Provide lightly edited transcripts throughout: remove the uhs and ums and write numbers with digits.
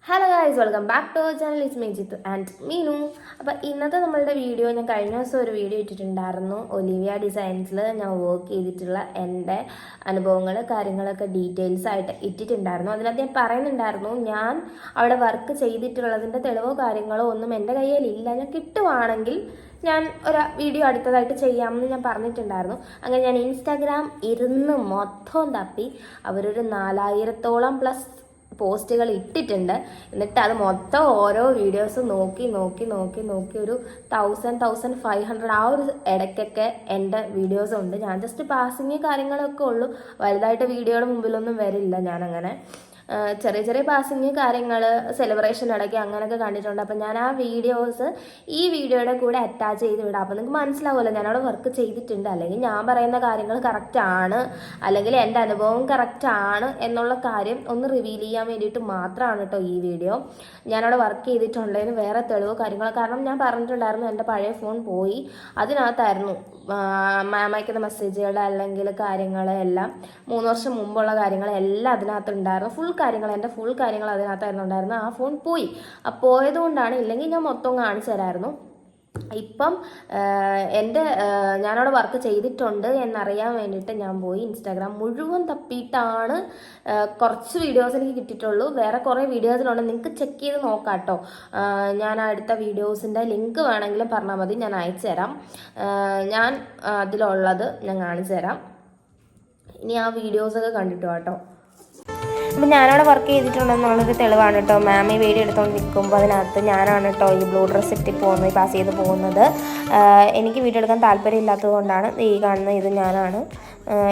Hello guys, welcome back to our channel. It's me Jithu and Meenu. അപ്പോൾ ഇന്നത്തെ നമ്മളുടെ video ഞാൻ കഴിഞ്ഞ ദിവസം ഒരു വീഡിയോ ഇട്ടിട്ടുണ്ടായിരുന്നു. ഒലിവിയ ഡിസൈൻസിൽ ഞാൻ വർക്ക് ചെയ്തിട്ടുള്ള എൻ്റെ അനുഭവങ്ങൾ കാര്യങ്ങളൊക്കെ ഡീറ്റെയിൽസ് ആയിട്ട് ഇട്ടിട്ടുണ്ടായിരുന്നു. അതിനകത്ത് ഞാൻ പറയുന്നുണ്ടായിരുന്നു, ഞാൻ അവിടെ വർക്ക് ചെയ്തിട്ടുള്ളതിൻ്റെ തെളിവോ കാര്യങ്ങളോ ഒന്നും എൻ്റെ കയ്യിലില്ല. ഞാൻ കിട്ടുവാണെങ്കിൽ ഞാൻ ഒരു വീഡിയോ അടുത്തതായിട്ട് ചെയ്യാമെന്ന് ഞാൻ പറഞ്ഞിട്ടുണ്ടായിരുന്നു. അങ്ങനെ ഞാൻ ഇൻസ്റ്റാഗ്രാം ഇരുന്ന് മൊത്തം തപ്പി അവരൊരു 4000-ഓളം+ പോസ്റ്റുകൾ ഇട്ടിട്ടുണ്ട്. എന്നിട്ട് അത് മൊത്തം ഓരോ വീഡിയോസ് നോക്കി ഒരു 1500 ആ ഒരു ഇടയ്ക്കൊക്കെ എൻ്റെ വീഡിയോസ് ഉണ്ട്. ഞാൻ ജസ്റ്റ് പാസിങ് കാര്യങ്ങളൊക്കെ ഉള്ളൂ, വലുതായിട്ട് വീഡിയോയുടെ മുമ്പിലൊന്നും വരില്ല. ഞാനങ്ങനെ ചെറിയ ചെറിയ പാസിങ് കാര്യങ്ങൾ സെലിബ്രേഷൻ ഇടയ്ക്ക് അങ്ങനെയൊക്കെ കണ്ടിട്ടുണ്ട്. അപ്പം ഞാൻ ആ വീഡിയോസ് ഈ വീഡിയോയുടെ കൂടെ അറ്റാച്ച് ചെയ്ത് വിടാം. അപ്പം നിങ്ങൾക്ക് മനസ്സിലാവുമല്ലോ ഞാനവിടെ വർക്ക് ചെയ്തിട്ടുണ്ട്, അല്ലെങ്കിൽ ഞാൻ പറയുന്ന കാര്യങ്ങൾ കറക്റ്റാണ്, അല്ലെങ്കിൽ എൻ്റെ അനുഭവം കറക്റ്റാണ് എന്നുള്ള കാര്യം ഒന്ന് റിവീൽ ചെയ്യാൻ വേണ്ടിയിട്ട് മാത്രമാണ് കേട്ടോ ഈ വീഡിയോ. ഞാനവിടെ വർക്ക് ചെയ്തിട്ടുള്ളതിന് വേറെ തെളിവോ കാര്യങ്ങളോ, കാരണം ഞാൻ പറഞ്ഞിട്ടുണ്ടായിരുന്നു എൻ്റെ പഴയ ഫോൺ പോയി, അതിനകത്തായിരുന്നു മാം അയക്കുന്ന മെസ്സേജുകൾ അല്ലെങ്കിൽ കാര്യങ്ങൾ എല്ലാം 3 വർഷം മുമ്പുള്ള കാര്യങ്ങളെല്ലാം അതിനകത്തുണ്ടായിരുന്നു. എൻ്റെ ഫുൾ കാര്യങ്ങൾ അതിനകത്തായിരുന്നു ഉണ്ടായിരുന്നു. ആ ഫോൺ പോയി. പോയതുകൊണ്ടാണ്, ഇല്ലെങ്കിൽ ഞാൻ മൊത്തം കാണിച്ചു തരായിരുന്നു. ഇപ്പം ഞാനവിടെ വർക്ക് ചെയ്തിട്ടുണ്ട് എന്നറിയാൻ വേണ്ടിയിട്ട് ഞാൻ പോയി ഇൻസ്റ്റാഗ്രാം മുഴുവൻ തപ്പിയിട്ടാണ് കുറച്ച് വീഡിയോസ് എനിക്ക് കിട്ടിയിട്ടുള്ളൂ. വേറെ കുറേ വീഡിയോസിലുണ്ട്, നിങ്ങൾക്ക് ചെക്ക് ചെയ്ത് നോക്കാം കേട്ടോ. ഞാൻ അടുത്ത വീഡിയോസിൻ്റെ ലിങ്ക് വേണമെങ്കിലും പറഞ്ഞാൽ മതി, ഞാൻ അയച്ചു തരാം. ഞാൻ അതിലുള്ളത് ഞാൻ കാണിച്ചു തരാം. ഇനി ആ വീഡിയോസൊക്കെ കണ്ടിട്ടോ കേട്ടോ. അപ്പം ഞാനവിടെ വർക്ക് ചെയ്തിട്ടുണ്ടെന്നുള്ളൊരു തെളിവാണ് കേട്ടോ. മാം ഈ വീഡിയോ എടുത്തുകൊണ്ട് നിൽക്കുമ്പോൾ അതിനകത്ത് ഞാനാണ് കേട്ടോ ഈ ബ്ലൂ ഡ്രസ്സ് ഇട്ട് പാസ് ചെയ്ത് പോകുന്നത്. എനിക്ക് വീഡിയോ എടുക്കാൻ താല്പര്യമില്ലാത്തത് കൊണ്ടാണ് ഈ കാണുന്ന ഇത് ഞാനാണ്.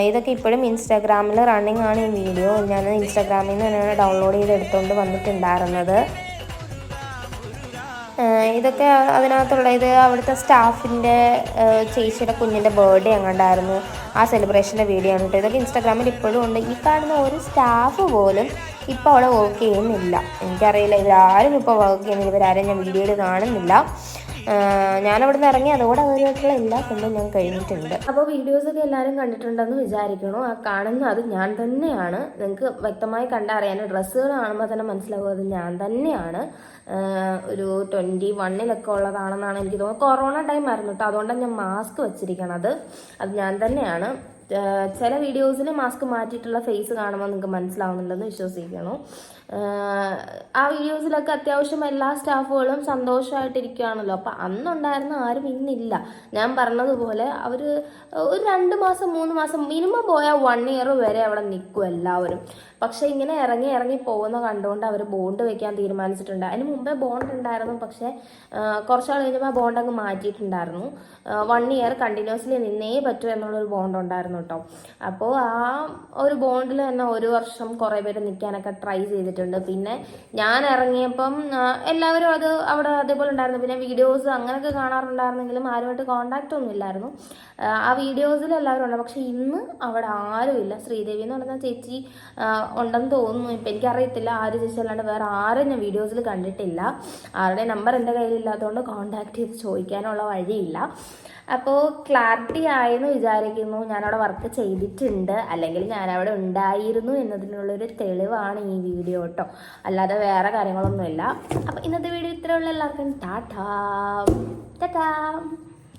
ഇതൊക്കെ ഇപ്പോഴും ഇൻസ്റ്റാഗ്രാമിൽ റണ്ണിങ് ആണ് ഈ വീഡിയോ. ഞാൻ ഇൻസ്റ്റാഗ്രാമിൽ നിന്ന് തന്നെയാണ് ഡൗൺലോഡ് ചെയ്ത് എടുത്തുകൊണ്ട് വന്നിട്ടുണ്ടായിരുന്നത്. ഇതൊക്കെ അതിനകത്തുള്ള ഇത് അവിടുത്തെ സ്റ്റാഫിൻ്റെ ചേച്ചിയുടെ കുഞ്ഞിൻ്റെ ബർത്ത്ഡേ അങ്ങോട്ടായിരുന്നു. ആ സെലിബ്രേഷൻ്റെ വീഡിയോ ആണ് കേട്ടോ. ഇതൊക്കെ ഇൻസ്റ്റാഗ്രാമിൽ ഇപ്പോഴും ഉണ്ട്. ഈ കാണുന്ന ഒരു സ്റ്റാഫ് പോലും ഇപ്പോൾ അവിടെ വർക്ക് ചെയ്യുന്നില്ല. എനിക്കറിയില്ല, ഇവരാരും ഇപ്പോൾ വർക്ക് ചെയ്യുന്നില്ല. ഇവരാരും ഞാൻ വീഡിയോയിൽ കാണുന്നില്ല. ഞാനവിടെ നിന്ന് ഇറങ്ങി അതോടെ അവരുമായിട്ടുള്ള എല്ലാ കൊണ്ടും ഞാൻ കഴിഞ്ഞിട്ടുണ്ട്. അപ്പോൾ വീഡിയോസൊക്കെ എല്ലാവരും കണ്ടിട്ടുണ്ടെന്ന് വിചാരിക്കണു. ആ കാണുന്ന അത് ഞാൻ തന്നെയാണ്. നിങ്ങൾക്ക് വ്യക്തമായി കണ്ടറിയാൻ, ഡ്രസ്സുകൾ കാണുമ്പോൾ തന്നെ മനസ്സിലാവും അത് ഞാൻ തന്നെയാണ്. ഒരു 21 ഉള്ളതാണെന്നാണ് എനിക്ക് തോന്നുന്നത്. കൊറോണ ടൈം ആയിരുന്നു കേട്ടോ, അതുകൊണ്ടാണ് ഞാൻ മാസ്ക് വെച്ചിരിക്കണത്. അത് ഞാൻ തന്നെയാണ്. ചില വീഡിയോസിൽ മാസ്ക് മാറ്റിയിട്ടുള്ള ഫേസ് കാണുമ്പോൾ നിങ്ങൾക്ക് മനസ്സിലാവുന്നുണ്ടെന്ന് വിശ്വസിക്കണം. ആ വീഡിയോസിലൊക്കെ അത്യാവശ്യം എല്ലാ സ്റ്റാഫുകളും സന്തോഷമായിട്ടിരിക്കുകയാണല്ലോ. അപ്പം അന്നുണ്ടായിരുന്ന ആരും ഇന്നില്ല. ഞാൻ പറഞ്ഞതുപോലെ അവർ ഒരു 2 മാസം 3 മാസം മിനിമം പോയാൽ 1 ഇയർ വരെ അവിടെ നിൽക്കും എല്ലാവരും. പക്ഷേ ഇങ്ങനെ ഇറങ്ങി പോകുന്ന കണ്ടുകൊണ്ട് അവർ ബോണ്ട് വെക്കാൻ തീരുമാനിച്ചിട്ടുണ്ട്. അതിന് മുമ്പേ ബോണ്ട് ഉണ്ടായിരുന്നു, പക്ഷേ കുറച്ചാൾ കഴിഞ്ഞപ്പോൾ ആ ബോണ്ട് അങ്ങ് മാറ്റിയിട്ടുണ്ടായിരുന്നു. 1 ഇയർ കണ്ടിന്യൂസ്ലി നിന്നേ പറ്റൂ എന്നുള്ളൊരു ബോണ്ട് ഉണ്ടായിരുന്നു കേട്ടോ. അപ്പോൾ ആ ഒരു ബോണ്ടിൽ തന്നെ 1 വർഷം കുറേ പേര് നിൽക്കാനൊക്കെ ട്രൈ ചെയ്തിട്ടുണ്ട്. പിന്നെ ഞാൻ ഇറങ്ങിയപ്പം എല്ലാവരും അത് അവിടെ അതേപോലെ ഉണ്ടായിരുന്നു. പിന്നെ വീഡിയോസ് അങ്ങനെയൊക്കെ കാണാറുണ്ടായിരുന്നെങ്കിലും ആരുമായിട്ട് കോണ്ടാക്റ്റ് ഒന്നും ഇല്ലായിരുന്നു. ആ വീഡിയോസിൽ എല്ലാവരും ഉണ്ട്, പക്ഷെ ഇന്ന് അവിടെ ആരുമില്ല. ശ്രീദേവി എന്ന് പറയുന്ന ചേച്ചി ഉണ്ടെന്ന് തോന്നുന്നു. ഇപ്പം എനിക്കറിയത്തില്ല ആര് ചേച്ചി അല്ലാണ്ട് വേറെ ആരും ഞാൻ വീഡിയോസിൽ കണ്ടിട്ടില്ല. ആരുടെ നമ്പർ എൻ്റെ കയ്യിലില്ലാത്തതുകൊണ്ട് കോണ്ടാക്ട് ചെയ്ത് ചോദിക്കാനുള്ള വഴിയില്ല. അപ്പോൾ ക്ലാരിറ്റി ആയെന്ന് വിചാരിക്കുന്നു. ഞാനവിടെ വർക്ക് ചെയ്തിട്ടുണ്ട്, അല്ലെങ്കിൽ ഞാനവിടെ ഉണ്ടായിരുന്നു എന്നതിനുള്ളൊരു തെളിവാണ് ഈ വീഡിയോ കേട്ടോ, അല്ലാതെ വേറെ കാര്യങ്ങളൊന്നുമില്ല. അപ്പോൾ ഇന്നത്തെ വീഡിയോ ഇത്രയുള്ള. എല്ലാവർക്കും ടാറ്റാ.